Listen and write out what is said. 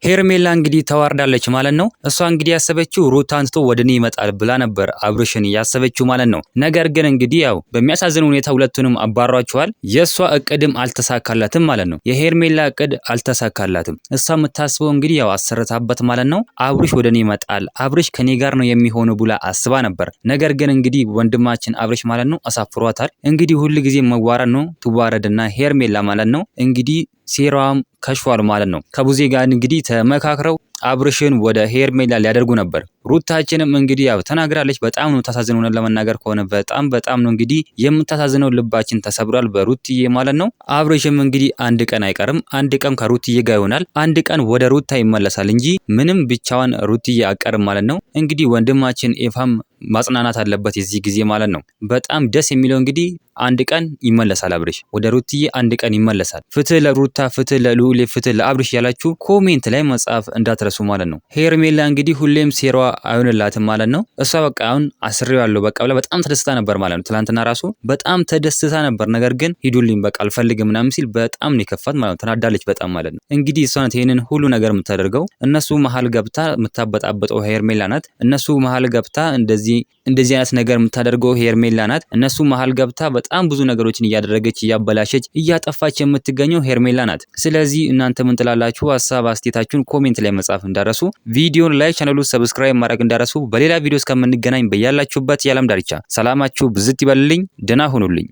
ሄርሜላ እንግዲህ ተዋርዳለች ማለት ነው። እሷ እንግዲህ ያሰበችው ሩታ አንስቶ ወደ እኔ ይመጣል ብላ ነበር አብርሽን ያሰበችው ማለት ነው። ነገር ግን እንግዲህ ያው በሚያሳዝን ሁኔታ ሁለቱንም አባሯቸዋል። የእሷ እቅድም አልተሳካላትም ማለት ነው። የሄርሜላ እቅድ አልተሳካላትም። እሷ የምታስበው እንግዲህ ያው አሰርታበት ማለት ነው። አብርሽ ወደ እኔ ይመጣል፣ አብርሽ ከኔ ጋር ነው የሚሆነው ብላ አስባ ነበር። ነገር ግን እንግዲህ ወንድማችን አብርሽ ማለት ነው አሳፍሯታል። እንግዲህ ሁል ጊዜ መዋረድ ነው ትዋረድና ሄርሜላ ማለት ነው እንግዲህ ሴራዋም ከሽፏል ማለት ነው። ከቡዜ ጋር እንግዲህ ተመካክረው አብርሽን ወደ ሄርሜላ ሊያደርጉ ነበር። ሩታችንም እንግዲህ ያው ተናግራለች። በጣም ነው ታሳዝነው ለመናገር ከሆነ በጣም ነው እንግዲህ የምታሳዝነው። ልባችን ተሰብሯል በሩትዬ ማለት ነው። አብርሽም እንግዲህ አንድ ቀን አይቀርም፣ አንድ ቀን ከሩትዬ ጋር ይሆናል፣ አንድ ቀን ወደ ሩታ ይመለሳል እንጂ ምንም ብቻዋን ሩትዬ አቀርም ማለት ነው። እንግዲህ ወንድማችን ኤፋም ማጽናናት አለበት የዚህ ጊዜ ማለት ነው። በጣም ደስ የሚለው እንግዲህ አንድ ቀን ይመለሳል አብርሽ ወደ ሩትዬ፣ አንድ ቀን ይመለሳል። ፍትህ ለሩታ፣ ፍትህ ለልዑል፣ ፍትህ ለአብርሽ ያላችሁ ኮሜንት ላይ መጻፍ እንዳትረሱ ማለት ነው። ሄርሜላ እንግዲህ ሁሌም ሴራዋ አይሆንላትም ማለት ነው። እሷ በቃ አሁን አስሬዋለሁ በቃ ብላ በጣም ተደስታ ነበር ማለት ነው። ትላንትና ራሱ በጣም ተደስታ ነበር። ነገር ግን ሂዱልኝ በቃ አልፈልግም ምናምን ሲል በጣም ነው የከፋት ማለት ነው። ተናዳለች በጣም ማለት ነው። እንግዲህ እሷ ናት ይሄንን ሁሉ ነገር የምታደርገው። እነሱ መሀል ገብታ የምታበጣበጠው ሄርሜላ ናት። እነሱ መሀል ገብታ እንደዚህ አይነት ነገር የምታደርገው ሄርሜላ ናት። እነሱ መሀል ገብታ በጣም ብዙ ነገሮችን እያደረገች እያበላሸች እያጠፋች የምትገኘው ሄርሜላ ናት። ስለዚህ እናንተ ምን ትላላችሁ? ሀሳብ አስተያየታችሁን ኮሜንት ላይ መጻፍ እንዳረሱ፣ ቪዲዮን ላይክ፣ ቻናሉን ሰብስክራይብ ማድረግ እንዳረሱ። በሌላ ቪዲዮ እስከምንገናኝ በያላችሁበት የዓለም ዳርቻ ሰላማችሁ ብዝት ይበልልኝ። ደህና ሁኑልኝ።